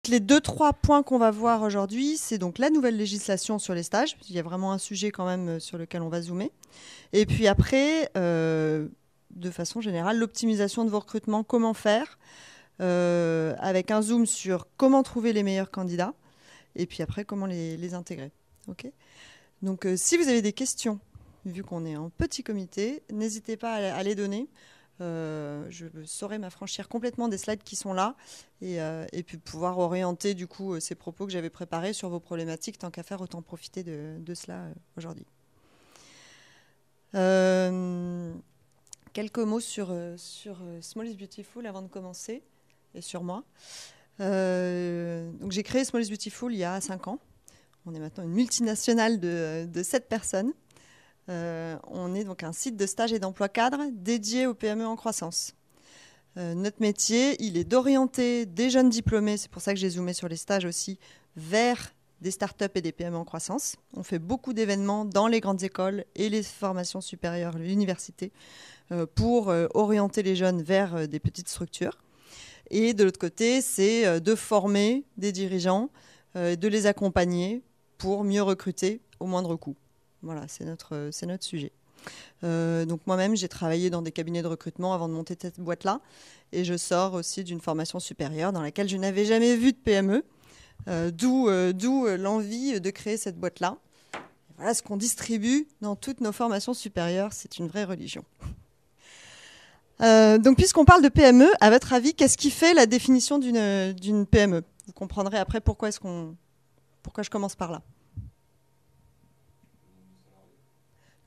les 2-3 points qu'on va voir aujourd'hui, c'est donc la nouvelle législation sur les stages. Il y a vraiment un sujet quand même sur lequel on va zoomer. Et puis après, de façon générale, l'optimisation de vos recrutements, comment faire, avec un zoom sur comment trouver les meilleurs candidats, et puis après, comment les intégrer. Okay. Donc, si vous avez des questions, vu qu'on est en petit comité, n'hésitez pas à les donner. Je saurai m'affranchir complètement des slides qui sont là et puis pouvoir orienter du coup ces propos que j'avais préparés sur vos problématiques. Tant qu'à faire, autant profiter de cela aujourd'hui. Quelques mots sur Small is Beautiful avant de commencer et sur moi. Donc j'ai créé Small is Beautiful il y a 5 ans. On est maintenant une multinationale de 7 personnes. On est donc un site de stage et d'emploi cadre dédié aux PME en croissance. Notre métier, il est d'orienter des jeunes diplômés, c'est pour ça que j'ai zoomé sur les stages aussi, vers des startups et des PME en croissance. On fait beaucoup d'événements dans les grandes écoles et les formations supérieures, l'université, pour orienter les jeunes vers des petites structures. Et de l'autre côté, c'est de former des dirigeants, de les accompagner pour mieux recruter au moindre coût. Voilà, c'est notre sujet. Donc moi-même, j'ai travaillé dans des cabinets de recrutement avant de monter cette boîte-là. Et je sors aussi d'une formation supérieure dans laquelle je n'avais jamais vu de PME. D'où l'envie de créer cette boîte-là. Voilà ce qu'on distribue dans toutes nos formations supérieures. C'est une vraie religion. Donc puisqu'on parle de PME, à votre avis, qu'est-ce qui fait la définition d'une PME? Vous comprendrez après pourquoi je commence par là.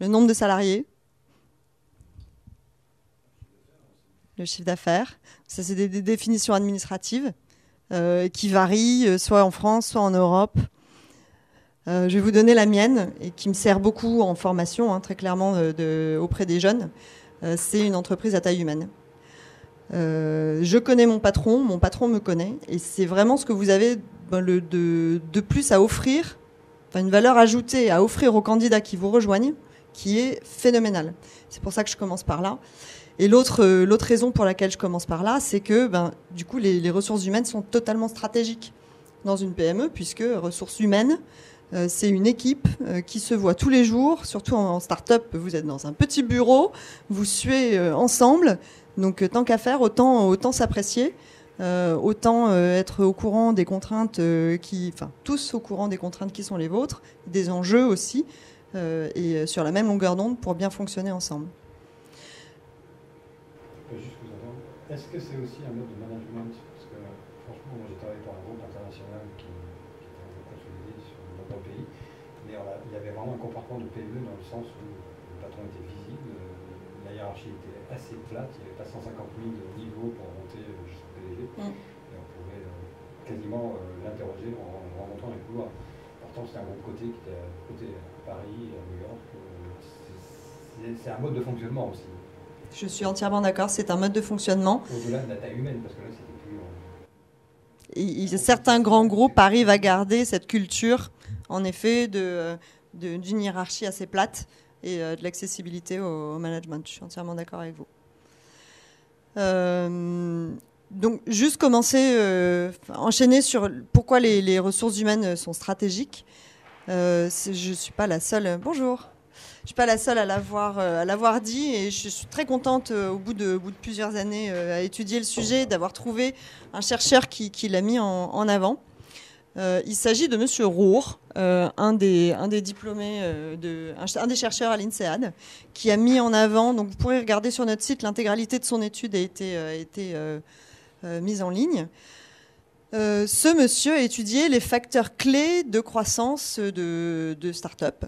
Le nombre de salariés, le chiffre d'affaires. Ça, c'est des définitions administratives qui varient soit en France, soit en Europe. Je vais vous donner la mienne et qui me sert beaucoup en formation, très clairement, auprès des jeunes. C'est une entreprise à taille humaine. Je connais mon patron me connaît, et c'est vraiment ce que vous avez de plus à offrir, une valeur ajoutée à offrir aux candidats qui vous rejoignent, qui est phénoménale. C'est pour ça que je commence par là. Et l'autre raison pour laquelle je commence par là, c'est que du coup, les ressources humaines sont totalement stratégiques dans une PME, puisque ressources humaines, c'est une équipe qui se voit tous les jours, surtout en start-up, vous êtes dans un petit bureau, vous suez ensemble, donc tant qu'à faire, autant s'apprécier, autant être au courant des contraintes tous au courant des contraintes qui sont les vôtres, des enjeux aussi, et sur la même longueur d'onde pour bien fonctionner ensemble. Juste vous entendre. Est-ce que c'est aussi un mode de management? Parce que franchement, moi j'ai travaillé pour un groupe international qui était un peu consolidé sur de nombreux pays, mais il y avait vraiment un comportement de PME dans le sens où le patron était visible, la hiérarchie était assez plate, il n'y avait pas 150 000 niveaux pour monter jusqu'au PDG, et on pouvait quasiment l'interroger en remontant les couloirs. Pourtant, c'était un groupe côté qui était côté à Paris, à New York. C'est un mode de fonctionnement aussi. Je suis entièrement d'accord, c'est un mode de fonctionnement. Au-delà de la taille humaine, parce que là, c'était plus... Certains grands groupes arrivent à garder cette culture, en effet, d'une hiérarchie assez plate et de l'accessibilité au management. Je suis entièrement d'accord avec vous. Donc, juste enchaîner sur pourquoi les ressources humaines sont stratégiques. Je ne suis pas la seule... Bonjour. Je ne suis pas la seule à l'avoir dit, et je suis très contente au bout de plusieurs années à étudier le sujet, d'avoir trouvé un chercheur qui l'a mis en avant. Il s'agit de Monsieur Roure, un des diplômés, un des chercheurs à l'INSEAD, qui a mis en avant, donc vous pourrez regarder sur notre site, l'intégralité de son étude a été mise en ligne. Ce monsieur a étudié les facteurs clés de croissance de start-up.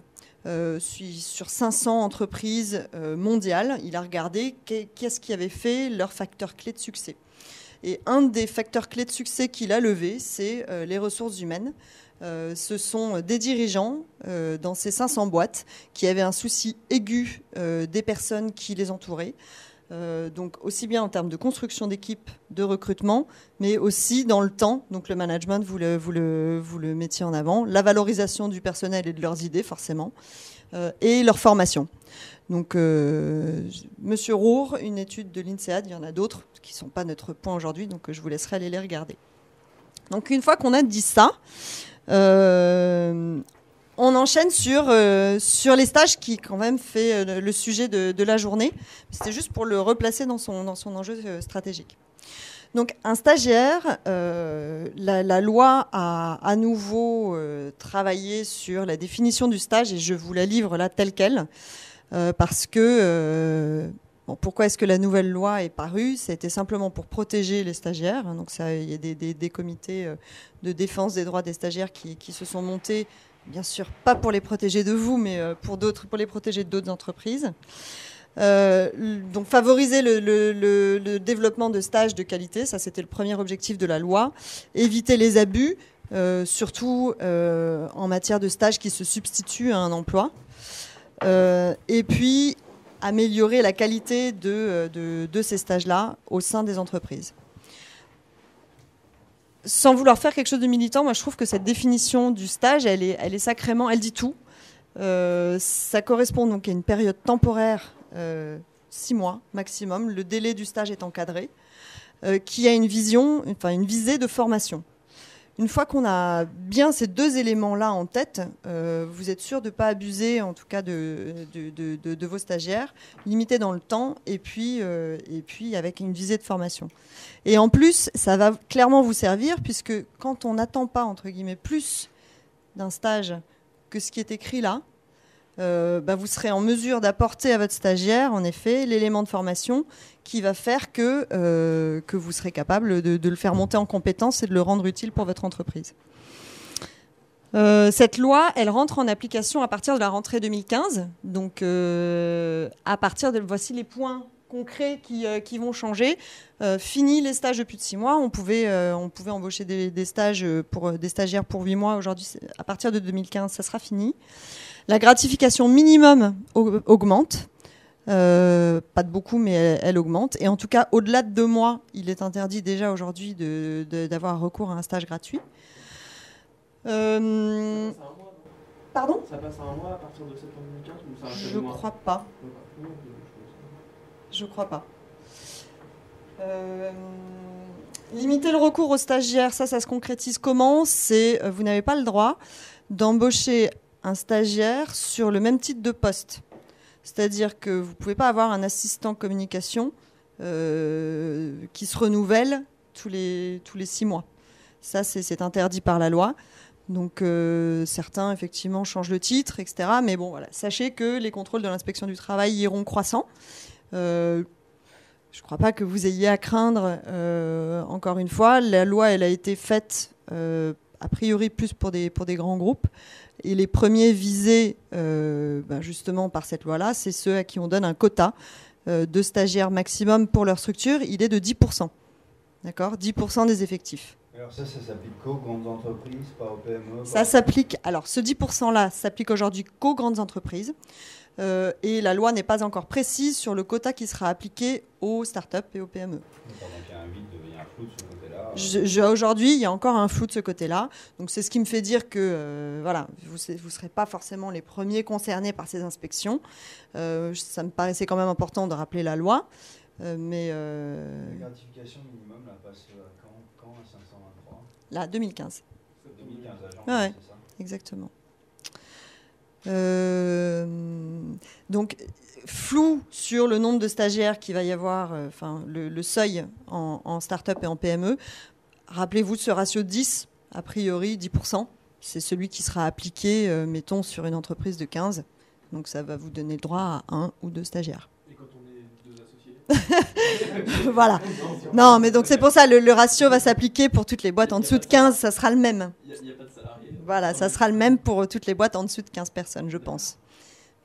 Sur 500 entreprises mondiales, il a regardé qu'est-ce qui avait fait leurs facteurs clés de succès. Et un des facteurs clés de succès qu'il a levé, c'est les ressources humaines. Ce sont des dirigeants dans ces 500 boîtes qui avaient un souci aigu des personnes qui les entouraient. Donc aussi bien en termes de construction d'équipe, de recrutement, mais aussi dans le temps. Donc le management, vous le mettiez en avant, la valorisation du personnel et de leurs idées forcément, et leur formation. Donc Monsieur Roure, une étude de l'INSEAD, il y en a d'autres qui ne sont pas notre point aujourd'hui, donc je vous laisserai aller les regarder. Donc une fois qu'on a dit ça, on enchaîne sur les stages qui quand même fait le sujet de la journée. C'était juste pour le replacer dans son enjeu stratégique. Donc un stagiaire, la loi a à nouveau travaillé sur la définition du stage et je vous la livre là telle qu'elle parce que pourquoi est-ce que la nouvelle loi est parue? C'était simplement pour protéger les stagiaires. Donc il y a des comités de défense des droits des stagiaires qui se sont montés, bien sûr pas pour les protéger de vous, mais pour les protéger d'autres entreprises. Donc favoriser le développement de stages de qualité, ça c'était le premier objectif de la loi. Éviter les abus, surtout en matière de stages qui se substituent à un emploi. Et puis améliorer la qualité de ces stages-là au sein des entreprises. Sans vouloir faire quelque chose de militant, moi je trouve que cette définition du stage, elle est sacrément, elle dit tout. Ça correspond donc à une période temporaire, 6 mois maximum. Le délai du stage est encadré, qui a une visée de formation. Une fois qu'on a bien ces deux éléments-là en tête, vous êtes sûr de ne pas abuser, en tout cas, de vos stagiaires, limiter dans le temps et puis avec une visée de formation. Et en plus, ça va clairement vous servir, puisque quand on n'attend pas, entre guillemets, plus d'un stage que ce qui est écrit là, vous serez en mesure d'apporter à votre stagiaire, en effet, l'élément de formation qui va faire que vous serez capable de le faire monter en compétence et de le rendre utile pour votre entreprise. Cette loi, elle rentre en application à partir de la rentrée 2015. Donc, à partir de... Voici les points concrets qui vont changer. Fini les stages de plus de 6 mois. On pouvait embaucher des stagiaires pour 8 mois. Aujourd'hui, à partir de 2015, ça sera fini. La gratification minimum augmente. Pas de beaucoup, mais elle augmente. Et en tout cas, au-delà de 2 mois, il est interdit déjà aujourd'hui d'avoir recours à un stage gratuit. Pardon ? Ça passe à 1 mois à partir de septembre 2015 ou ça Je crois pas. Je crois pas. Limiter le recours aux stagiaires, ça se concrétise comment ? C'est vous n'avez pas le droit d'embaucher un stagiaire sur le même titre de poste. C'est-à-dire que vous ne pouvez pas avoir un assistant communication qui se renouvelle tous les 6 mois. Ça, c'est interdit par la loi. Donc, certains, effectivement, changent le titre, etc. Mais bon, voilà. Sachez que les contrôles de l'inspection du travail iront croissant. Je ne crois pas que vous ayez à craindre, encore une fois. La loi, elle a été faite, a priori, plus pour des grands groupes. Et les premiers visés, justement, par cette loi-là, c'est ceux à qui on donne un quota de stagiaires maximum pour leur structure. Il est de 10%. D'accord ? 10% des effectifs. Alors ça s'applique qu'aux grandes entreprises, pas aux PME? Ça s'applique... Alors, ce 10%-là s'applique aujourd'hui qu'aux grandes entreprises. Et la loi n'est pas encore précise sur le quota qui sera appliqué aux startups et aux PME. Donc il y a un vide, il y a un flou de ce côté-là. Aujourd'hui, il y a encore un flou de ce côté-là. Donc c'est ce qui me fait dire que vous ne serez pas forcément les premiers concernés par ces inspections. Ça me paraissait quand même important de rappeler la loi. La gratification minimum, là, passe à quand à 523 ? Là, 2015. 2015, agent, Ouais, c'est ça ? exactement. Donc, flou sur le nombre de stagiaires qu'il va y avoir, le seuil en start-up et en PME. Rappelez-vous de ce ratio de 10, a priori 10%. C'est celui qui sera appliqué, mettons, sur une entreprise de 15. Donc, ça va vous donner le droit à 1 ou 2 stagiaires. Et quand on est 2 associés Voilà. Non, mais donc c'est pour ça, le ratio va s'appliquer pour toutes les boîtes en dessous de 15, ça sera le même. Il n'y a pas de salariés. Voilà, ça sera le même pour toutes les boîtes en dessous de 15 personnes, je pense.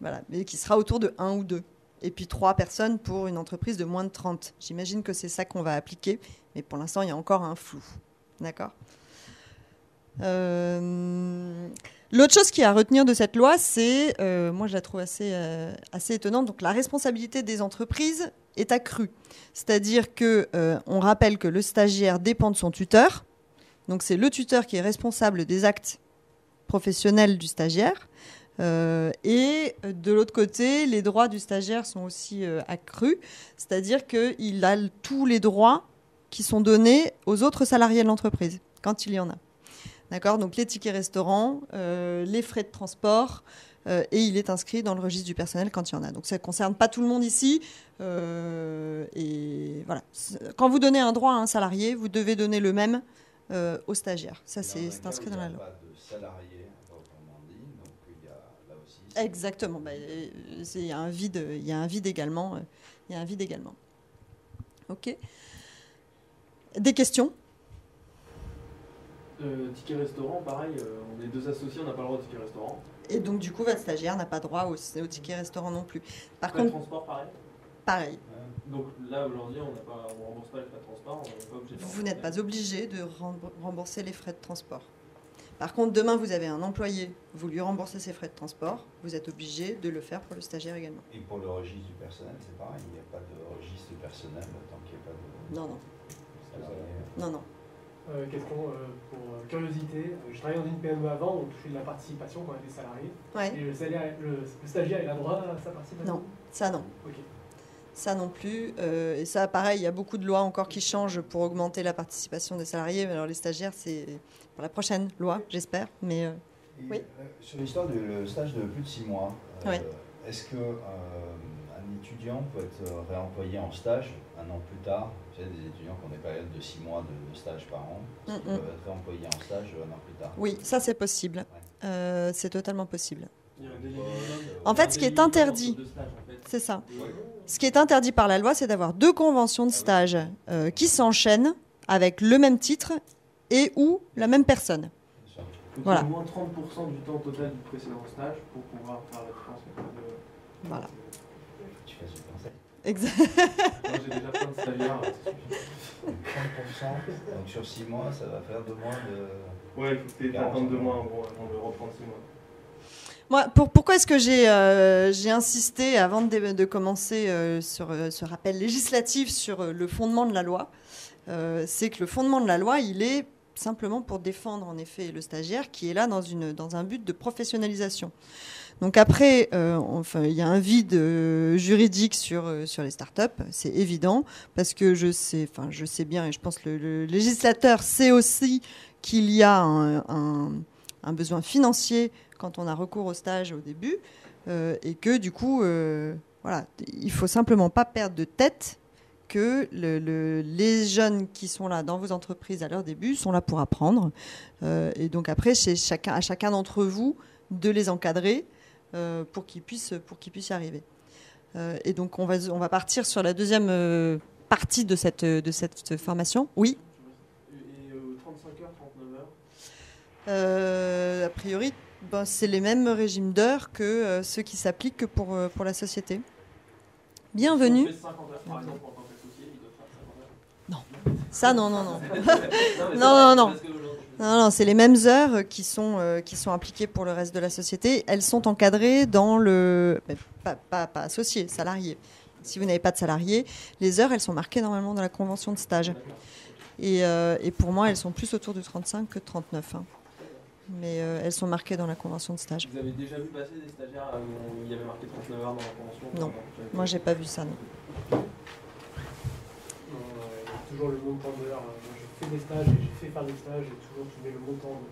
Voilà, mais qui sera autour de 1 ou 2. Et puis 3 personnes pour une entreprise de moins de 30. J'imagine que c'est ça qu'on va appliquer, mais pour l'instant, il y a encore un flou. D'accord ? L'autre chose qui est à retenir de cette loi, c'est, moi je la trouve assez étonnante, donc la responsabilité des entreprises est accrue. C'est-à-dire qu'on rappelle que le stagiaire dépend de son tuteur, donc c'est le tuteur qui est responsable des actes professionnels du stagiaire, et de l'autre côté, les droits du stagiaire sont aussi accrus, c'est-à-dire qu'il a tous les droits qui sont donnés aux autres salariés de l'entreprise, quand il y en a. D'accord ? Donc les tickets restaurants, les frais de transport, et il est inscrit dans le registre du personnel quand il y en a. Donc ça ne concerne pas tout le monde ici. Et voilà. Quand vous donnez un droit à un salarié, vous devez donner le même aux stagiaires. Ça, c'est inscrit dans la loi. Il n'y a pas de salariés, proprement dit, donc il y a là aussi... Exactement. Il y a un vide également. Il y a un vide également. OK. Des questions ? Ticket restaurant, pareil, on est 2 associés, on n'a pas le droit au ticket restaurant. Et donc, du coup, votre stagiaire n'a pas droit au ticket restaurant non plus. Par Frais de contre, transport, pareil. pareil. Donc là, aujourd'hui, on ne rembourse pas les frais de transport, on n'est pas obligé de Vous n'êtes pas obligé de rembourser les frais de transport. Par contre, demain, vous avez un employé, vous lui remboursez ses frais de transport, vous êtes obligé de le faire pour le stagiaire également. Et pour le registre du personnel, c'est pareil, il n'y a pas de registre du personnel tant qu'il n'y a pas de... Non. salarié. Question pour curiosité. Je travaillais dans une PME avant, on touchait de la participation quand on était salarié. Ouais. Et le stagiaire, il a droit à sa participation? Non, ça non. Ok. Ça non plus. Et ça, pareil, il y a beaucoup de lois encore qui changent pour augmenter la participation des salariés. Alors les stagiaires, c'est pour la prochaine loi, j'espère. Mais Et, oui. Sur l'histoire du stage de plus de 6 mois, Oui. est-ce qu'un étudiant peut être réemployé en stage un an plus tard? Vous savez, des étudiants qui ont des périodes de 6 mois de stage par an, est-ce qu'ils peuvent être réemployés en stage un an plus tard? Oui, ça c'est possible. C'est totalement possible. Il y a un délai minimum, En fait, ce qui est interdit, de stage, en fait. c'est ça. Oui. Ce qui est interdit par la loi, c'est d'avoir 2 conventions de stage qui s'enchaînent avec le même titre et ou la même personne. Bien sûr. Donc, Voilà. il y a au moins 30% du temps total du précédent stage pour pouvoir faire la différence. Voilà. Tu fais ce conseil. Exact. Moi, j'ai déjà plein de stagiaires, c'est suffisant. 30%, donc sur 6 mois, ça va faire 2 mois de... Ouais, il faut que tu aies 52 mois en gros avant de reprendre 6 mois. Moi, pourquoi est-ce que j'ai insisté avant de commencer sur ce rappel législatif sur le fondement de la loi? C'est que le fondement de la loi, il est simplement pour défendre en effet le stagiaire qui est là dans un but de professionnalisation. Donc après, il y a un vide juridique sur les startups, c'est évident, parce que je sais bien, et je pense que le législateur sait aussi qu'il y a un besoin financier quand on a recours au stage au début, et que du coup, voilà, il faut simplement pas perdre de tête que les jeunes qui sont là dans vos entreprises à leur début sont là pour apprendre, et donc après, c'est à chacun d'entre vous de les encadrer pour qu'ils puissent y arriver. Et donc on va partir sur la deuxième partie de cette formation. Oui. Et 35 heures, 39 heures A priori, c'est les mêmes régimes d'heures que ceux qui s'appliquent pour la société. Bienvenue. Si on fait 50 heures, par exemple, en tant qu'associé, ils doivent faire 50 heures. Ça, non. Non. Non, c'est les mêmes heures qui sont appliquées pour le reste de la société. Elles sont encadrées dans pas associés, salariés. Si vous n'avez pas de salariés, les heures, elles sont marquées normalement dans la convention de stage. Et pour moi, elles sont plus autour de 35 que de 39. Hein. Mais elles sont marquées dans la convention de stage. Vous avez déjà vu passer des stagiaires où il y avait marqué 39 heures dans la convention? Non. Moi, j'ai pas vu ça, non. Il y a toujours le montant de l'heure. Moi, je fais des stages et j'ai fait faire des stages et toujours tu mets le montant de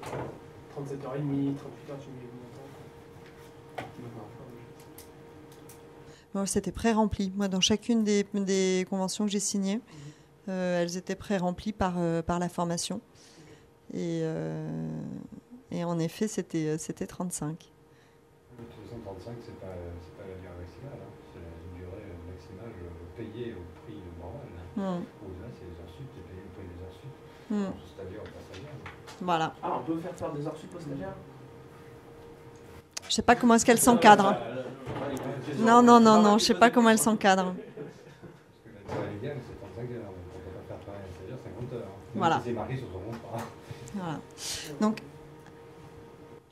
37h30, 38h, tu mets le montant. Moi, c'était pré-rempli. Moi, dans chacune des conventions que j'ai signées, elles étaient pré-remplies par la formation. Et en effet, c'était 35. De toute façon, 35, c'est pas la durée maximale. Hein. C'est une durée maximale payée au prix normal. Au-delà, c'est les heures sup, c'est payé au prix des heures sup. C'est-à-dire au passagère. Voilà. Ah, on peut faire des heures sup aux stagiaires? Je sais pas comment est-ce qu'elles s'encadrent. Non, je sais pas comment elles s'encadrent. Parce que la durée légale, c'est 35 heures. Donc on ne peut pas faire travailler un stagiaire 50 heures. Voilà. C'est marqué sur son contrat. Voilà. Donc,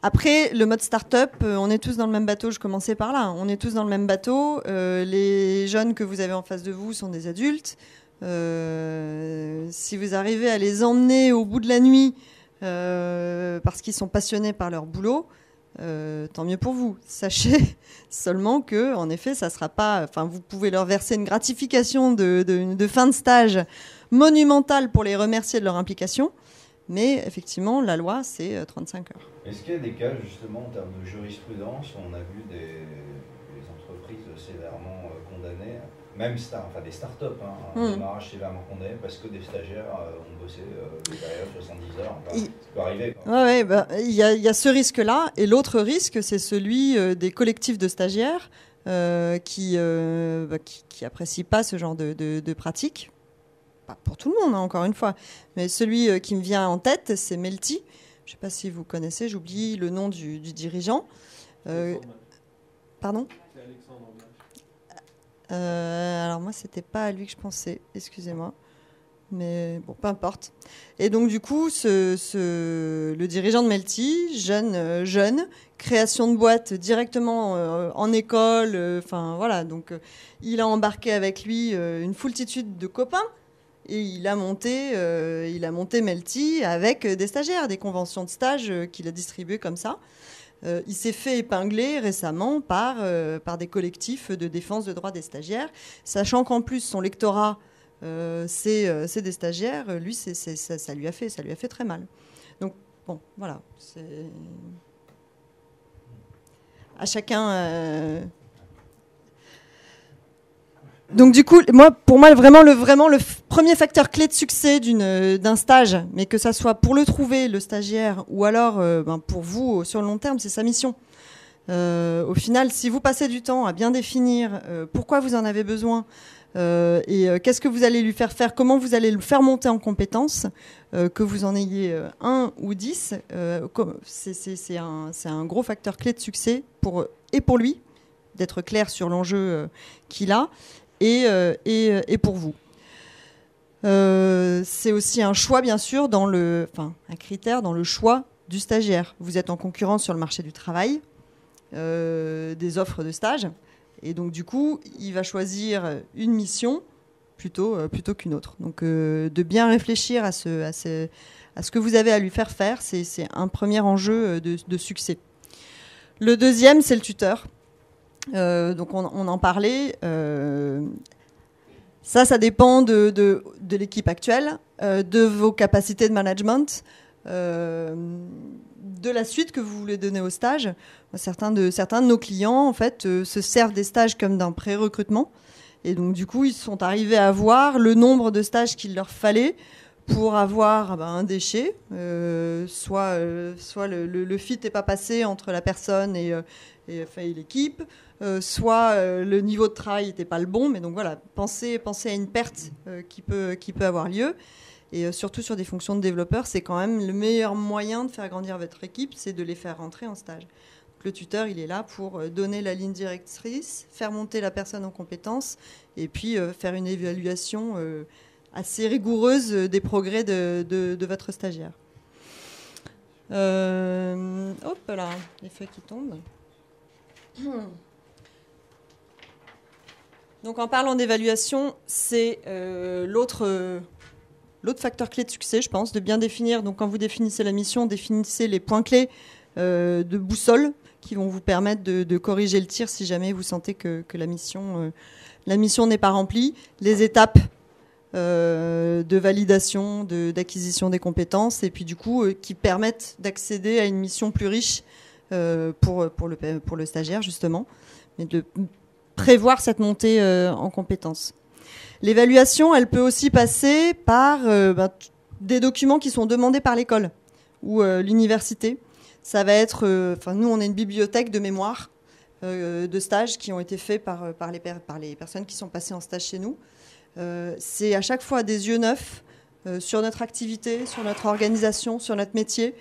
après, le mode start-up, on est tous dans le même bateau. Je commençais par là. On est tous dans le même bateau. Les jeunes que vous avez en face de vous sont des adultes. Si vous arrivez à les emmener au bout de la nuit parce qu'ils sont passionnés par leur boulot, tant mieux pour vous. Sachez seulement que, en effet, ça sera pas. Enfin, vous pouvez leur verser une gratification de fin de stage monumentale pour les remercier de leur implication. Mais effectivement, la loi, c'est 35 heures. Est-ce qu'il y a des cas, justement, en termes de jurisprudence, où on a vu des entreprises sévèrement condamnées, même des startups, un démarrage sévèrement condamné parce que des stagiaires ont bossé des périodes 70 heures. Ça peut arriver. Il y a ce risque-là. Et l'autre risque, c'est celui des collectifs de stagiaires qui apprécient pas ce genre de pratiques. Pas pour tout le monde, encore une fois. Mais celui qui me vient en tête, c'est Melty. Je ne sais pas si vous connaissez, j'oublie le nom du dirigeant. Pardon ? C'est Alexandre Mach. Alors moi, c'était pas à lui que je pensais, excusez-moi. Mais bon, peu importe. Et donc du coup, le dirigeant de Melty, jeune, création de boîte directement en école, voilà. Donc il a embarqué avec lui une foultitude de copains. Et il a monté Melty avec des stagiaires, des conventions de stage qu'il a distribuées comme ça. Il s'est fait épingler récemment par des collectifs de défense de droits des stagiaires, sachant qu'en plus son lectorat c'est des stagiaires. Lui, ça lui a fait très mal. Donc bon, voilà. À chacun. Donc du coup, pour moi, vraiment le premier facteur clé de succès d'un stage, mais que ça soit pour le trouver, le stagiaire, ou alors pour vous sur le long terme, c'est sa mission. Au final, si vous passez du temps à bien définir pourquoi vous en avez besoin et qu'est-ce que vous allez lui faire faire, comment vous allez le faire monter en compétences, que vous en ayez 1 ou 10, c'est un gros facteur clé de succès pour lui, d'être clair sur l'enjeu qu'il a, et pour vous. C'est aussi un choix, bien sûr, un critère dans le choix du stagiaire. Vous êtes en concurrence sur le marché du travail, des offres de stage, et donc du coup, il va choisir une mission plutôt qu'une autre. Donc de bien réfléchir à ce que vous avez à lui faire faire, c'est un premier enjeu de succès. Le deuxième, c'est le tuteur. Donc on en parlait. Ça dépend de l'équipe actuelle, de vos capacités de management, de la suite que vous voulez donner au stage. Certains de nos clients, en fait, se servent des stages comme d'un pré-recrutement. Et donc, du coup, ils sont arrivés à voir le nombre de stages qu'il leur fallait pour avoir un déchet. Soit le fit n'est pas passé entre la personne et l'équipe, soit le niveau de travail n'était pas le bon. Mais donc voilà, pensez à une perte qui peut avoir lieu. Et surtout sur des fonctions de développeurs, c'est quand même le meilleur moyen de faire grandir votre équipe, c'est de les faire rentrer en stage. Donc, le tuteur, il est là pour donner la ligne directrice, faire monter la personne en compétences et puis faire une évaluation assez rigoureuse des progrès de votre stagiaire. Hop là, les feuilles qui tombent. Donc en parlant d'évaluation, c'est l'autre facteur clé de succès, je pense, de bien définir. Donc quand vous définissez la mission, définissez les points clés de boussole qui vont vous permettre de corriger le tir si jamais vous sentez que la mission n'est pas remplie. Les étapes de validation, d'acquisition des compétences, et puis du coup qui permettent d'accéder à une mission plus riche pour le stagiaire justement, mais de prévoir cette montée en compétences. L'évaluation, elle peut aussi passer par des documents qui sont demandés par l'école ou l'université. Ça va être, nous on a une bibliothèque de mémoire de stages qui ont été faits par les personnes qui sont passées en stage chez nous. C'est à chaque fois des yeux neufs sur notre activité, sur notre organisation, sur notre métier.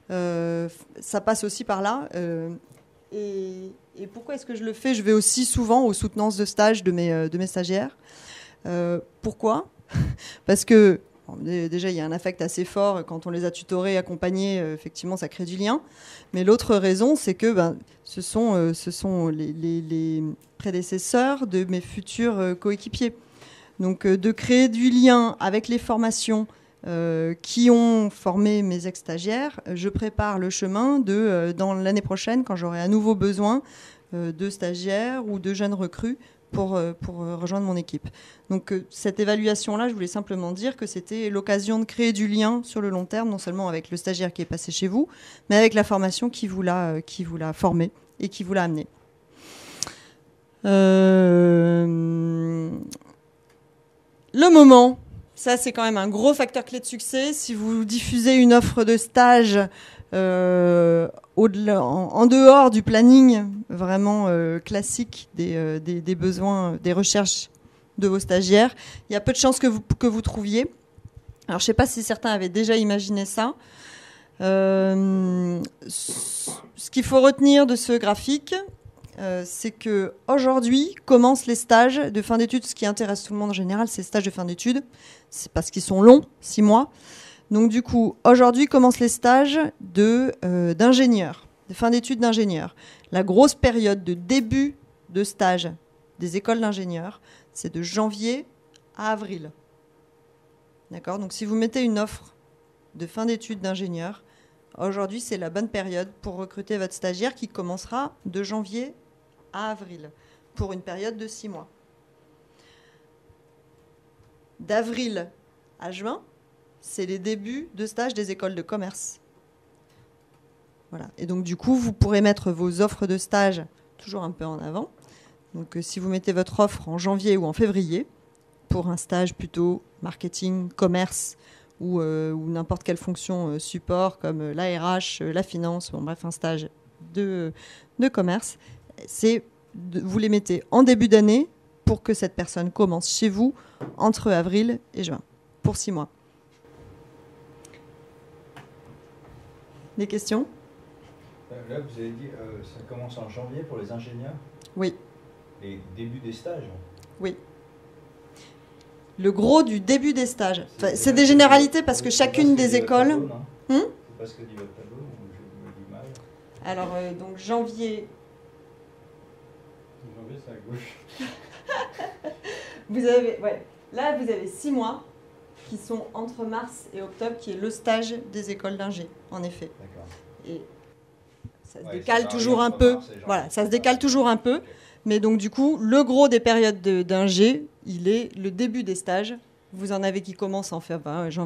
Ça passe aussi par là. Et pourquoi est-ce que je le fais ? Je vais aussi souvent aux soutenances de stage de mes stagiaires. Pourquoi ? Parce que déjà il y a un affect assez fort quand on les a tutorés, accompagnés, effectivement ça crée du lien. Mais l'autre raison, c'est que ce sont les prédécesseurs de mes futurs coéquipiers. Donc de créer du lien avec les formations qui ont formé mes ex-stagiaires, je prépare le chemin dans l'année prochaine, quand j'aurai à nouveau besoin de stagiaires ou de jeunes recrues pour rejoindre mon équipe. Donc cette évaluation-là, je voulais simplement dire que c'était l'occasion de créer du lien sur le long terme, non seulement avec le stagiaire qui est passé chez vous, mais avec la formation qui vous l'a formé et qui vous l'a amené. Le moment, ça c'est quand même un gros facteur clé de succès. Si vous diffusez une offre de stage en dehors du planning vraiment classique des besoins, des recherches de vos stagiaires, il y a peu de chances que vous trouviez. Alors je ne sais pas si certains avaient déjà imaginé ça. Ce qu'il faut retenir de ce graphique, c'est qu'aujourd'hui commencent les stages de fin d'études. Ce qui intéresse tout le monde en général, c'est les stages de fin d'études. C'est parce qu'ils sont longs, 6 mois. Donc du coup, aujourd'hui commencent les stages d'ingénieurs, de fin d'études d'ingénieurs. La grosse période de début de stage des écoles d'ingénieurs, c'est de janvier à avril. D'accord ? Donc si vous mettez une offre de fin d'études d'ingénieurs, aujourd'hui c'est la bonne période pour recruter votre stagiaire qui commencera de janvier à avril pour une période de 6 mois. D'avril à juin, c'est les débuts de stage des écoles de commerce. Voilà. Et donc, du coup, vous pourrez mettre vos offres de stage toujours un peu en avant. Donc, si vous mettez votre offre en janvier ou en février, pour un stage plutôt marketing, commerce ou n'importe quelle fonction support comme la RH, la finance, bon, bref, un stage de commerce, vous les mettez en début d'année pour que cette personne commence chez vous entre avril et juin, pour 6 mois. Des questions ? Là, vous avez dit ça commence en janvier pour les ingénieurs ? Oui. Les débuts des stages ? Oui. Le gros du début des stages. Enfin, c'est des généralités parce que chacune des écoles... C'est pas ce que dit votre tableau, ou je me dis mal. Alors, donc janvier... Janvier, c'est à gauche. Là, vous avez 6 mois qui sont entre mars et octobre, qui est le stage des écoles d'ingé, en effet. D'accord. Et ça se décale toujours un peu. Voilà, ça se décale toujours un peu. Mais donc, du coup, le gros des périodes d'ingé, il est le début des stages. Vous en avez qui commencent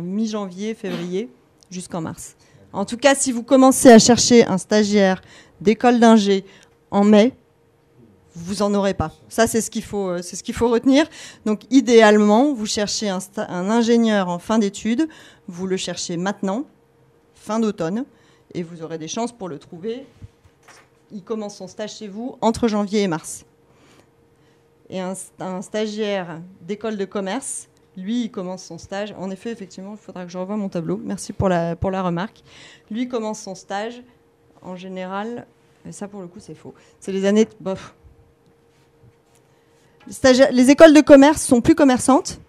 mi-janvier, février, jusqu'en mars. En tout cas, si vous commencez à chercher un stagiaire d'école d'ingé en mai, vous n'en aurez pas. Ça, c'est ce qu'il faut retenir. Donc, idéalement, vous cherchez un ingénieur en fin d'études. Vous le cherchez maintenant, fin d'automne, et vous aurez des chances pour le trouver. Il commence son stage chez vous entre janvier et mars. Et un stagiaire d'école de commerce, lui, il commence son stage. En effet, effectivement, il faudra que je revoie mon tableau. Merci pour la remarque. Lui, il commence son stage, en général, ça pour le coup, c'est faux. C'est les années... Bof. Les écoles de commerce sont plus commerçantes.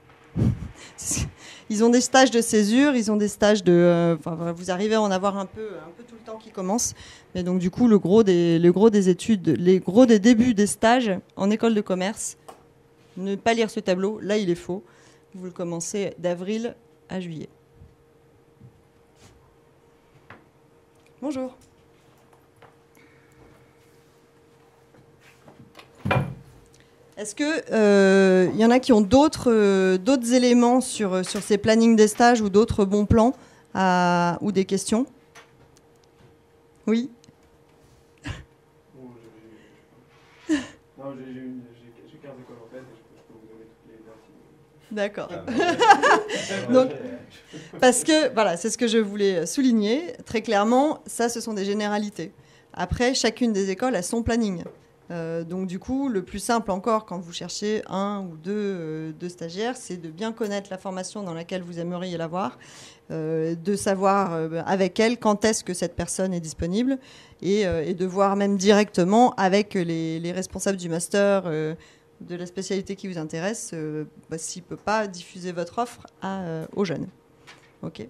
Ils ont des stages de césure, ils ont des stages de... vous arrivez à en avoir un peu tout le temps qui commence. Mais donc, du coup, le gros des études, les gros des débuts des stages en école de commerce, ne pas lire ce tableau, là, il est faux. Vous le commencez d'avril à juillet. Bonjour. Est-ce que y en a qui ont d'autres éléments sur ces plannings des stages ou d'autres bons plans ou des questions ? Oui. Non, j'ai 15 écoles en tête et je peux vous donner toutes les dates. D'accord. Donc, parce que, voilà, c'est ce que je voulais souligner. Très clairement, ça, ce sont des généralités. Après, chacune des écoles a son planning. Donc du coup, le plus simple encore quand vous cherchez un ou deux stagiaires, c'est de bien connaître la formation dans laquelle vous aimeriez l'avoir, de savoir avec elle quand est-ce que cette personne est disponible et de voir même directement avec les responsables du master de la spécialité qui vous intéresse s'il ne peut pas diffuser votre offre aux jeunes. Ok.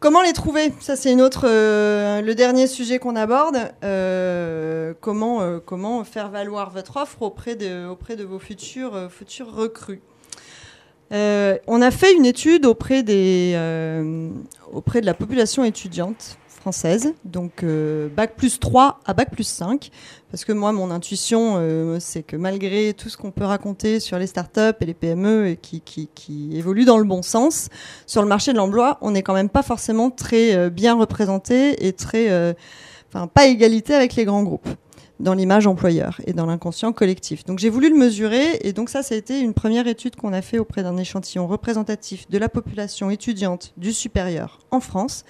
Comment les trouver ? Ça, c'est le dernier sujet qu'on aborde. Comment faire valoir votre offre auprès de vos futurs recrues. On a fait une étude auprès de la population étudiante, française, donc bac plus 3 à bac plus 5, parce que moi, mon intuition, c'est que malgré tout ce qu'on peut raconter sur les startups et les PME et qui évoluent dans le bon sens, sur le marché de l'emploi, on n'est quand même pas forcément très bien représenté et pas égalité avec les grands groupes dans l'image employeur et dans l'inconscient collectif. Donc j'ai voulu le mesurer, et donc ça a été une première étude qu'on a fait auprès d'un échantillon représentatif de la population étudiante du supérieur en France,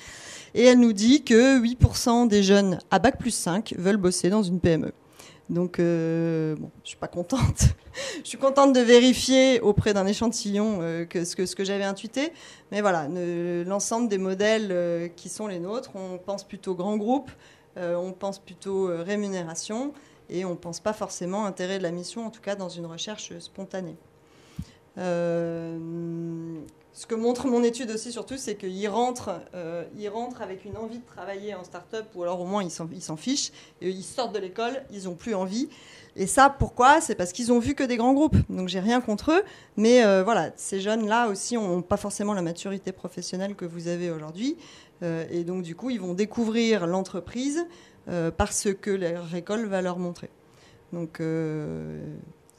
et elle nous dit que 8% des jeunes à bac plus 5 veulent bosser dans une PME. Donc je suis pas contente. Je suis contente de vérifier auprès d'un échantillon ce que j'avais intuité, mais voilà, l'ensemble des modèles qui sont les nôtres, on pense plutôt grand groupe, on pense plutôt rémunération, et on ne pense pas forcément intérêt de la mission, en tout cas dans une recherche spontanée. Ce que montre mon étude aussi, surtout, c'est qu'ils rentrent avec une envie de travailler en start-up, ou alors au moins ils s'en fichent, et ils sortent de l'école, ils n'ont plus envie. Et ça, pourquoi ? C'est parce qu'ils ont vu que des grands groupes. Donc j'ai rien contre eux, mais voilà, ces jeunes-là aussi n'ont pas forcément la maturité professionnelle que vous avez aujourd'hui. Et donc du coup, ils vont découvrir l'entreprise parce que leur école va leur montrer. Donc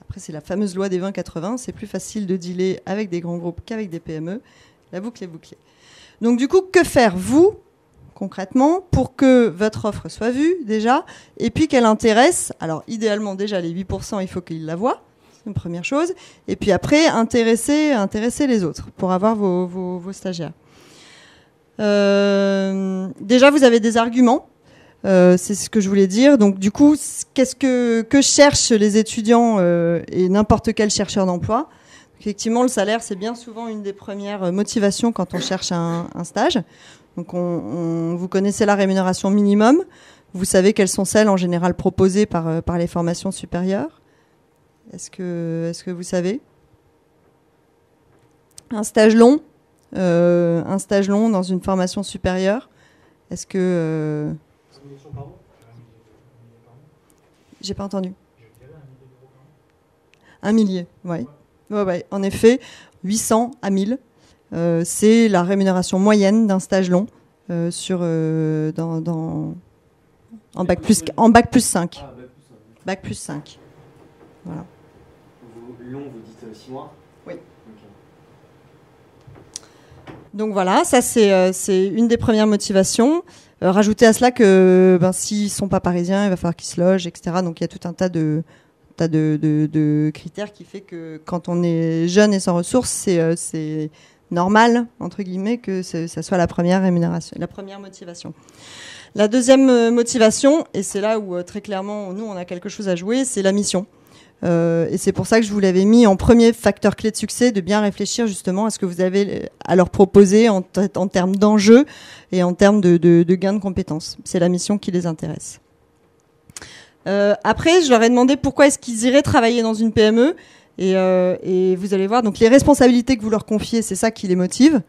après, c'est la fameuse loi des 20-80. C'est plus facile de dealer avec des grands groupes qu'avec des PME. La boucle est bouclée. Donc du coup, que faire, vous, concrètement, pour que votre offre soit vue déjà, et puis qu'elle intéresse, alors idéalement déjà les 8%, il faut qu'ils la voient, c'est une première chose, et puis après, intéresser les autres pour avoir vos stagiaires. Déjà, vous avez des arguments. C'est ce que je voulais dire. Donc, du coup, que cherchent les étudiants et n'importe quel chercheur d'emploi ? Effectivement, le salaire, c'est bien souvent une des premières motivations quand on cherche un stage. Donc, vous connaissez la rémunération minimum. Vous savez quelles sont celles en général proposées par les formations supérieures. Est-ce que vous savez ? Un stage long dans une formation supérieure. Est-ce que... J'ai pas entendu. 1 millier, oui. Ouais. En effet, 800 à 1000, c'est la rémunération moyenne d'un stage long en bac plus 5. Bac plus 5. Voilà. Long, vous dites 6 mois ? Oui. Okay. Donc voilà, ça c'est une des premières motivations. Rajoutez à cela que s'ils ne sont pas parisiens, il va falloir qu'ils se logent, etc. Donc il y a tout un tas de critères qui fait que quand on est jeune et sans ressources, c'est normal, entre guillemets, que ça soit la première rémunération, la première motivation. La deuxième motivation, et c'est là où très clairement nous on a quelque chose à jouer, c'est la mission. Et c'est pour ça que je vous l'avais mis en premier facteur clé de succès, de bien réfléchir justement à ce que vous avez à leur proposer en termes d'enjeux et en termes de gains de compétences. C'est la mission qui les intéresse. Après, je leur ai demandé pourquoi est-ce qu'ils iraient travailler dans une PME, et vous allez voir, donc les responsabilités que vous leur confiez, c'est ça qui les motive.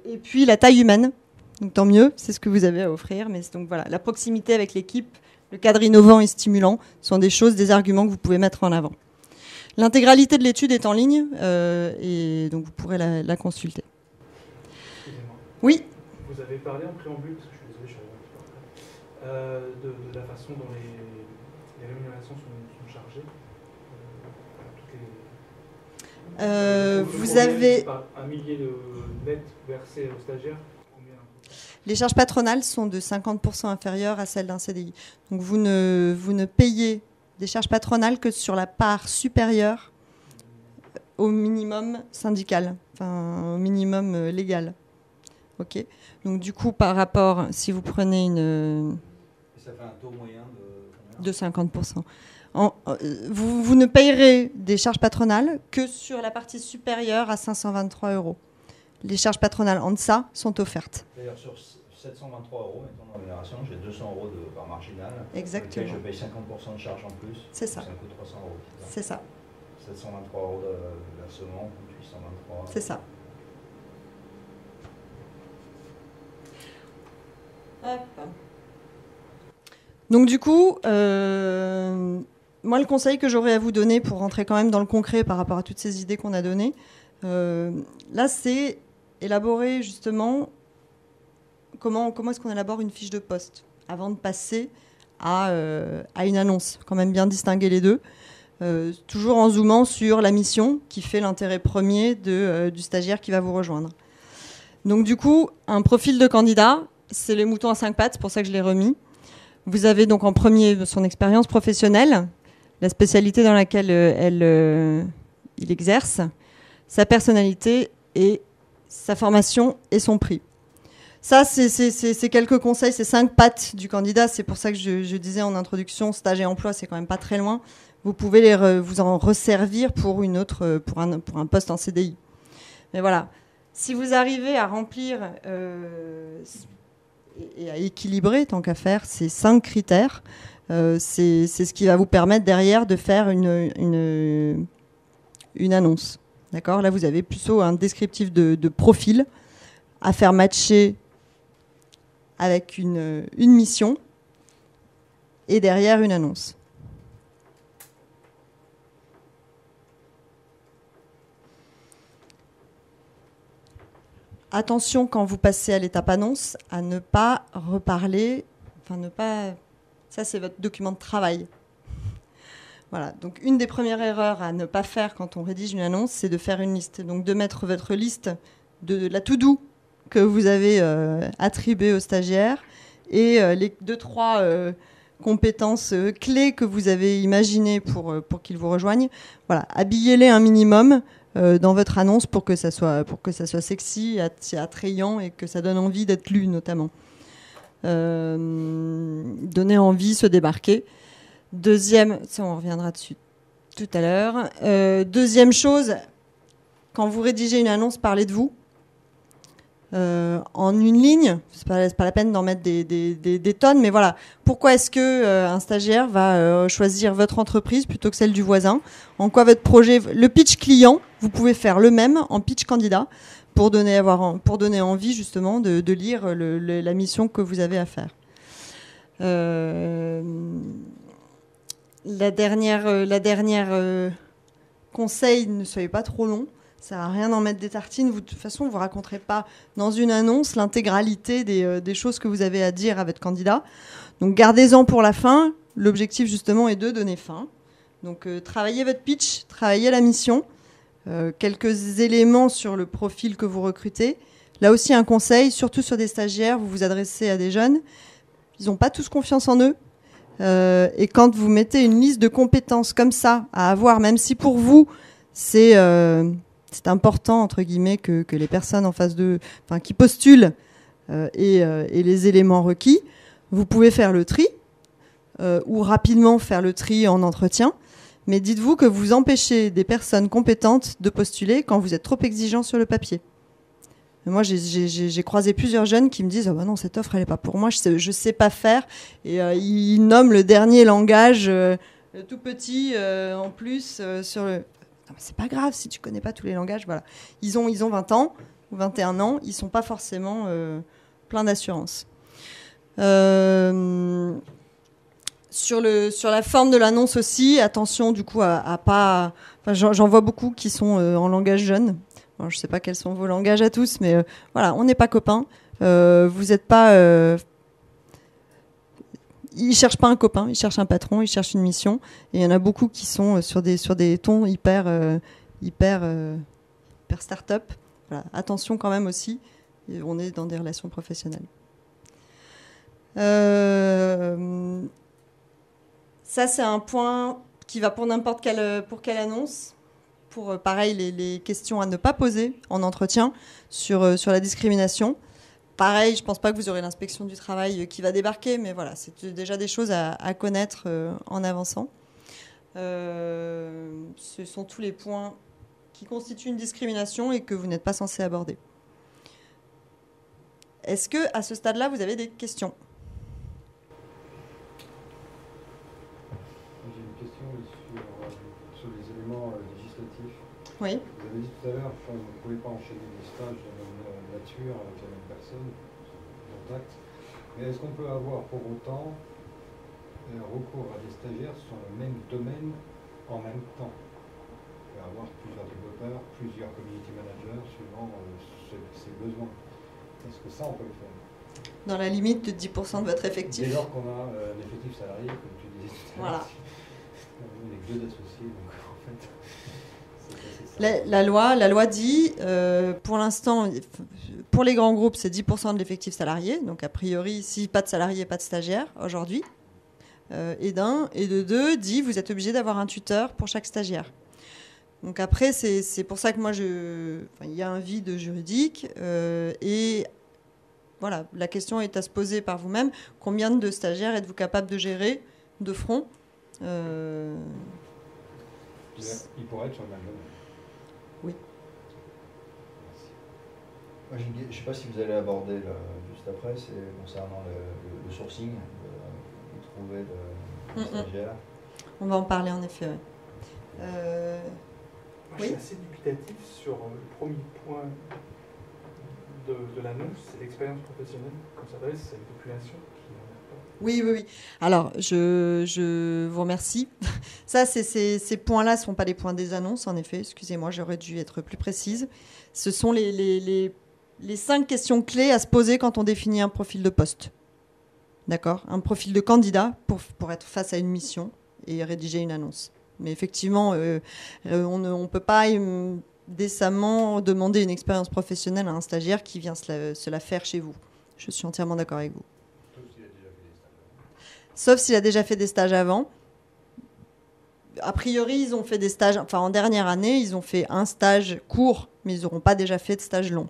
Et puis la taille humaine, donc tant mieux, c'est ce que vous avez à offrir. Mais donc voilà, la proximité avec l'équipe, le cadre innovant et stimulant sont des arguments que vous pouvez mettre en avant. L'intégralité de l'étude est en ligne et donc vous pourrez la consulter. Excusez-moi. Oui. Vous avez parlé en préambule, parce que je suis désolé, je suis arrivé un petit peu après, de la façon dont les rémunérations sont chargées. Vous avez... 1 millier de net versé aux stagiaires. Les charges patronales sont de 50% inférieures à celles d'un CDI. Donc vous ne payez des charges patronales que sur la part supérieure au minimum syndical, enfin au minimum légal. Ok. Donc du coup, par rapport, si vous prenez une... Ça fait un taux moyen de 50%. Vous ne payerez des charges patronales que sur la partie supérieure à 523 €. Les charges patronales en deçà sont offertes. D'ailleurs, sur 723 €, mettons, de rémunération, j'ai 200 € de part marginale. Exactement. Je paye 50% de charge en plus. C'est ça. Ça me coûte 300 €. C'est ça. 723 € de versement, 823 €. C'est ça. Hop. Donc du coup, moi le conseil que j'aurais à vous donner pour rentrer quand même dans le concret par rapport à toutes ces idées qu'on a données, là c'est élaborer justement comment est-ce qu'on élabore une fiche de poste avant de passer à une annonce. Quand même bien distinguer les deux. Toujours en zoomant sur la mission qui fait l'intérêt premier du stagiaire qui va vous rejoindre. Donc du coup, un profil de candidat, c'est les moutons à 5 pattes, c'est pour ça que je l'ai remis. Vous avez donc en premier son expérience professionnelle, la spécialité dans laquelle il exerce, sa personnalité et sa formation et son prix. Ça, c'est quelques conseils, c'est 5 pattes du candidat. C'est pour ça que je disais en introduction, stage et emploi, c'est quand même pas très loin. Vous pouvez vous en resservir pour un poste en CDI. Mais voilà, si vous arrivez à remplir et à équilibrer, tant qu'à faire, ces 5 critères, c'est ce qui va vous permettre derrière de faire une annonce. D'accord ? Là, vous avez plutôt un descriptif de profil à faire matcher avec une mission et derrière une annonce. Attention quand vous passez à l'étape annonce à ne pas reparler, ça c'est votre document de travail. Voilà, donc une des premières erreurs à ne pas faire quand on rédige une annonce, c'est de faire une liste. Donc de mettre votre liste de la to-do que vous avez attribuée aux stagiaires et les 2-3 compétences clés que vous avez imaginées pour qu'ils vous rejoignent. Voilà, habillez-les un minimum dans votre annonce pour que ça soit sexy, attrayant et que ça donne envie d'être lu notamment. Donner envie, se démarquer. Deuxième, ça on reviendra dessus tout à l'heure. Deuxième chose, quand vous rédigez une annonce, parlez de vous. En une ligne, c'est pas la peine d'en mettre des tonnes, mais voilà. Pourquoi est-ce que un stagiaire va choisir votre entreprise plutôt que celle du voisin ? En quoi votre projet, le pitch client, vous pouvez faire le même en pitch candidat pour donner envie justement de lire la mission que vous avez à faire. La dernière conseil, ne soyez pas trop long. Ça sert à rien d'en mettre des tartines. De toute façon, vous ne raconterez pas dans une annonce l'intégralité des choses que vous avez à dire à votre candidat. Donc, gardez-en pour la fin. L'objectif, justement, est de donner fin. Donc, travaillez votre pitch, travaillez la mission. Quelques éléments sur le profil que vous recrutez. Là aussi, un conseil, surtout sur des stagiaires, vous vous adressez à des jeunes. Ils n'ont pas tous confiance en eux. Et quand vous mettez une liste de compétences comme ça à avoir, même si pour vous, c'est important, entre guillemets, que les personnes en face d'eux, qui postulent et les éléments requis, vous pouvez faire le tri ou rapidement faire le tri en entretien. Mais dites-vous que vous empêchez des personnes compétentes de postuler quand vous êtes trop exigeant sur le papier. Moi, j'ai croisé plusieurs jeunes qui me disent « Ah bah non, cette offre, elle n'est pas pour moi, je sais pas faire. » Et ils nomment le dernier langage tout petit en plus sur le... Non, mais c'est pas grave si tu connais pas tous les langages. Voilà. Ils ont 20 ans ou 21 ans, ils sont pas forcément pleins d'assurance. Sur la forme de l'annonce aussi, attention du coup à pas... j'en vois beaucoup qui sont en langage jeune. Bon, je sais pas quels sont vos langages à tous, mais voilà, on n'est pas copains. Vous n'êtes pas... Ils cherchent pas un copain, ils cherchent un patron, ils cherchent une mission. Et il y en a beaucoup qui sont sur des tons hyper start-up. Voilà. Attention quand même aussi, on est dans des relations professionnelles. Ça, c'est un point qui va pour n'importe quelle annonce. Pour, pareil, les questions à ne pas poser en entretien sur la discrimination. Pareil, je ne pense pas que vous aurez l'inspection du travail qui va débarquer, mais voilà, c'est déjà des choses à connaître en avançant. Ce sont tous les points qui constituent une discrimination et que vous n'êtes pas censé aborder. Est-ce que, à ce stade-là, vous avez des questions ? J'ai une question sur les éléments législatifs. Oui. Vous avez dit tout à l'heure qu'on ne pouvait pas enchaîner des stages de la même nature avec la même personne, contact. Mais est-ce qu'on peut avoir pour autant recours à des stagiaires sur le même domaine en même temps? On peut avoir plusieurs développeurs, plusieurs community managers suivant ses besoins. Est-ce que ça, on peut le faire? Dans la limite de 10% de votre effectif. Dès lors qu'on a un effectif salarié, comme tu disais tout à l'heure. Voilà. On est que 2 associés, donc en fait, c'est assez simple. La loi dit, pour l'instant, pour les grands groupes, c'est 10% de l'effectif salarié. Donc, a priori, si pas de salarié, pas de stagiaire aujourd'hui. Et d'un. Et de deux, dit, vous êtes obligé d'avoir un tuteur pour chaque stagiaire. Donc après, c'est pour ça que moi, il y a un vide juridique. Et voilà, la question est à se poser par vous-même. Combien de stagiaires êtes-vous capable de gérer de front Il pourrait être sur le même domaine. Oui. Moi, je ne sais pas si vous allez aborder juste après, c'est concernant le sourcing, de trouver le stagiaire. On va en parler en effet. Ouais. Moi, je suis assez dubitatif sur le premier point de l'annonce, c'est l'expérience professionnelle qu'on s'adresse à une population qui n'en a pas. Oui. Alors, je vous remercie. Ça, ces points-là ne sont pas les points des annonces, en effet. Excusez-moi, j'aurais dû être plus précise. Ce sont les 5 questions clés à se poser quand on définit un profil de poste. D'accord ? Un profil de candidat pour être face à une mission et rédiger une annonce. Mais effectivement, on ne peut pas décemment demander une expérience professionnelle à un stagiaire qui vient se la faire chez vous. Je suis entièrement d'accord avec vous. Sauf s'il a déjà fait des stages avant. A priori, ils ont fait des stages, enfin en dernière année, ils ont fait un stage court, mais ils n'auront pas déjà fait de stage long.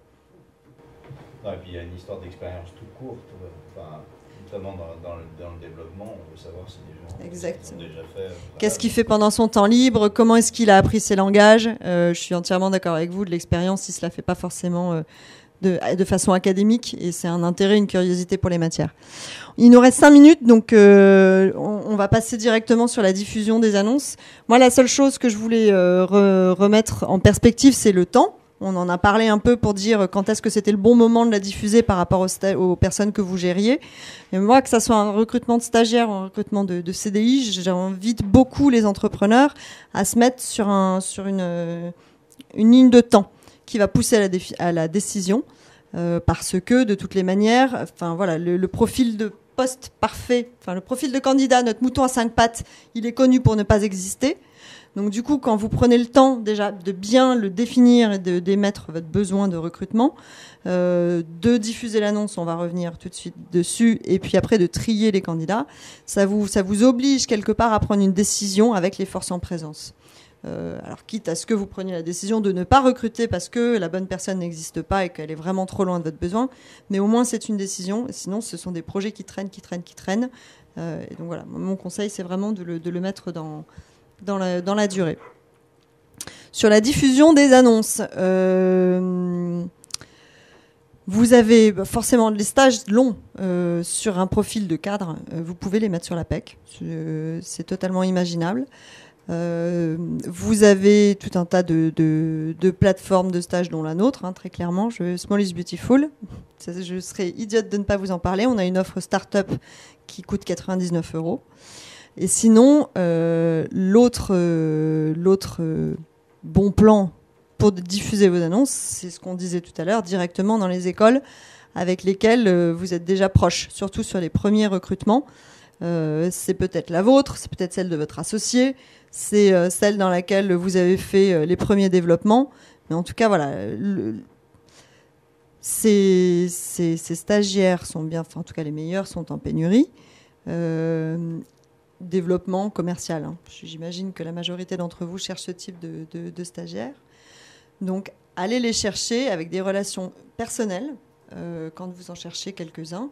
Non, et puis il y a une histoire d'expérience tout courte, notamment dans le développement, on veut savoir si les gens ont déjà fait. Qu'est-ce qu'il fait pendant son temps libre ? Comment est-ce qu'il a appris ses langages ? Je suis entièrement d'accord avec vous, de l'expérience, il ne se la fait pas forcément de façon académique, et c'est un intérêt, une curiosité pour les matières. Il nous reste 5 minutes, donc on va passer directement sur la diffusion des annonces. Moi, la seule chose que je voulais remettre en perspective, c'est le temps. On en a parlé un peu pour dire quand est-ce que c'était le bon moment de la diffuser par rapport aux personnes que vous gériez. Et moi, que ça soit un recrutement de stagiaires ou un recrutement de CDI, j'invite beaucoup les entrepreneurs à se mettre sur une ligne de temps qui va pousser à la décision, parce que de toutes les manières, le profil de poste parfait, le profil de candidat, notre mouton à 5 pattes, il est connu pour ne pas exister. Donc du coup, quand vous prenez le temps déjà de bien le définir et d'émettre votre besoin de recrutement, de diffuser l'annonce, on va revenir tout de suite dessus, et puis après de trier les candidats, ça vous oblige quelque part à prendre une décision avec les forces en présence. Alors quitte à ce que vous preniez la décision de ne pas recruter parce que la bonne personne n'existe pas et qu'elle est vraiment trop loin de votre besoin, mais au moins c'est une décision, sinon ce sont des projets qui traînent. Et donc voilà, mon conseil c'est vraiment de le mettre dans la durée. Sur la diffusion des annonces, vous avez forcément les stages longs sur un profil de cadre, vous pouvez les mettre sur la PEC, c'est totalement imaginable. Vous avez tout un tas de plateformes de stage dont la nôtre, très clairement. Small is Beautiful. Je serais idiote de ne pas vous en parler. On a une offre start-up qui coûte 99 €. Et sinon, l'autre bon plan pour diffuser vos annonces, c'est ce qu'on disait tout à l'heure, directement dans les écoles avec lesquelles vous êtes déjà proche, surtout sur les premiers recrutements. C'est peut-être la vôtre, c'est peut-être celle de votre associé, c'est celle dans laquelle vous avez fait les premiers développements. Mais en tout cas, voilà, ces stagiaires sont bien, en tout cas les meilleurs sont en pénurie. Développement commercial. J'imagine que la majorité d'entre vous cherchent ce type de stagiaires. Donc, allez les chercher avec des relations personnelles, quand vous en cherchez quelques-uns,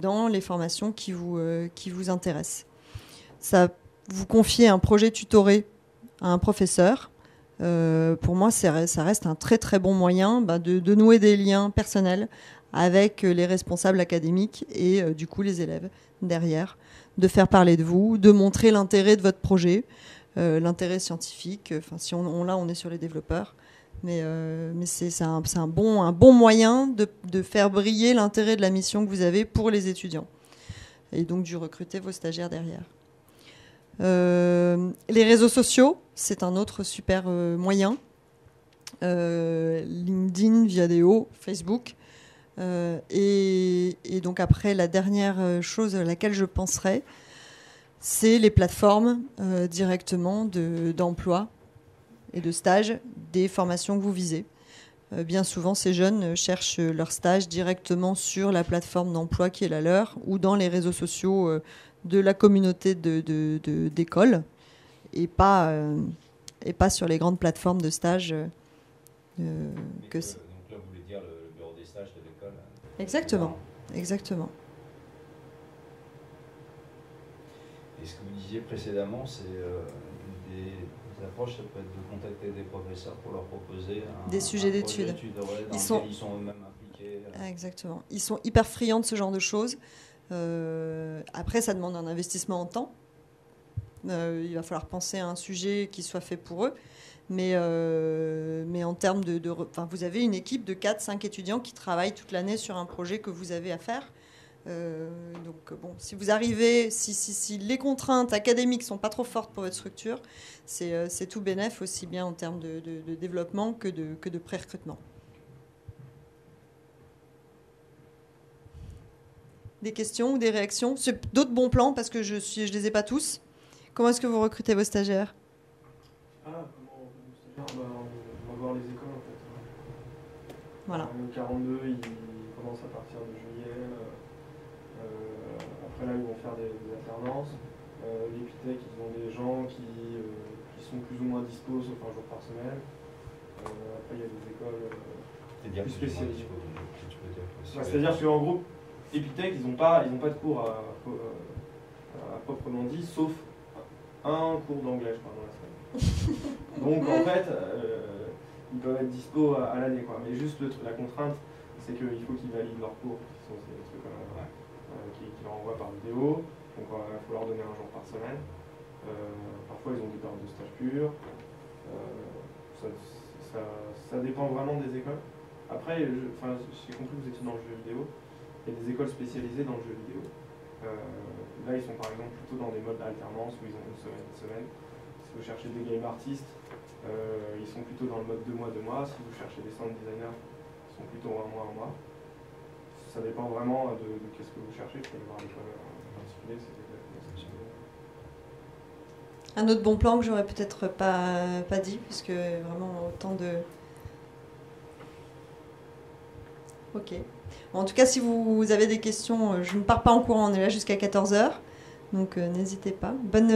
dans les formations qui vous intéressent. Ça, vous confiez un projet tutoré à un professeur. Pour moi, ça reste un très très bon moyen de nouer des liens personnels avec les responsables académiques et du coup les élèves derrière, de faire parler de vous, de montrer l'intérêt de votre projet, l'intérêt scientifique. Si on est sur les développeurs, mais c'est un bon moyen de faire briller l'intérêt de la mission que vous avez pour les étudiants et donc de recruter vos stagiaires derrière. Les réseaux sociaux, c'est un autre super moyen. LinkedIn, Viadeo, Facebook. Et donc après, la dernière chose à laquelle je penserais, c'est les plateformes directement d'emploi et de stage des formations que vous visez. Bien souvent, ces jeunes cherchent leur stage directement sur la plateforme d'emploi qui est la leur ou dans les réseaux sociaux de la communauté d'école et pas sur les grandes plateformes de stage. Donc là, vous voulez dire le bureau des stages de l'école. Exactement, exactement. Et ce que vous disiez précédemment, c'est des approches, ça peut être de contacter des professeurs pour leur proposer des sujets d'études. Dans lesquels ils sont eux-mêmes impliqués. Exactement. Ils sont hyper friands de ce genre de choses. Après, ça demande un investissement en temps. Il va falloir penser à un sujet qui soit fait pour eux. Mais en termes vous avez une équipe de 4-5 étudiants qui travaillent toute l'année sur un projet que vous avez à faire. Donc bon, si vous arrivez, si les contraintes académiques sont pas trop fortes pour votre structure, c'est tout bénef aussi bien en termes de développement que de pré-recrutement. Des questions ou des réactions? D'autres bons plans parce que je les ai pas tous. Comment est-ce que vous recrutez vos stagiaires? Comment on va voir les écoles en fait. Voilà. Le 42, il commence à partir de juillet. Après là, ils vont faire des alternances. L'Épithèque, ils ont des gens qui sont plus ou moins dispo, sauf un jour par semaine. Après, il y a des écoles plus spécialisées. C'est-à-dire qu'en gros, Épithèque, ils n'ont pas de cours à proprement dit, sauf un cours d'anglais, je crois, dans la semaine. Donc en fait, ils peuvent être dispo à l'année, quoi. Mais juste la contrainte, c'est qu'il faut qu'ils valident leurs cours, qui sont des trucs qu'ils leur envoient par vidéo. Donc il faut leur donner un jour par semaine. Parfois ils ont des périodes de stage pur. Ça dépend vraiment des écoles. Après, j'ai compris que vous étiez dans le jeu vidéo. Il y a des écoles spécialisées dans le jeu vidéo. Là, ils sont par exemple plutôt dans des modes d'alternance où ils ont une semaine. Si vous cherchez des game artistes, ils sont plutôt dans le mode 2 mois, 2 mois. Si vous cherchez des sound designers, ils sont plutôt 1 mois, 1 mois. Ça dépend vraiment de qu'est-ce que vous cherchez. Je peux aller voir l'école en particulier. Un autre bon plan que j'aurais peut-être pas dit, puisque vraiment autant de... Ok. Bon, en tout cas, si vous avez des questions, je ne pars pas en courant, on est là jusqu'à 14h. Donc n'hésitez pas. Bonne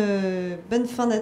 fin d'après-midi.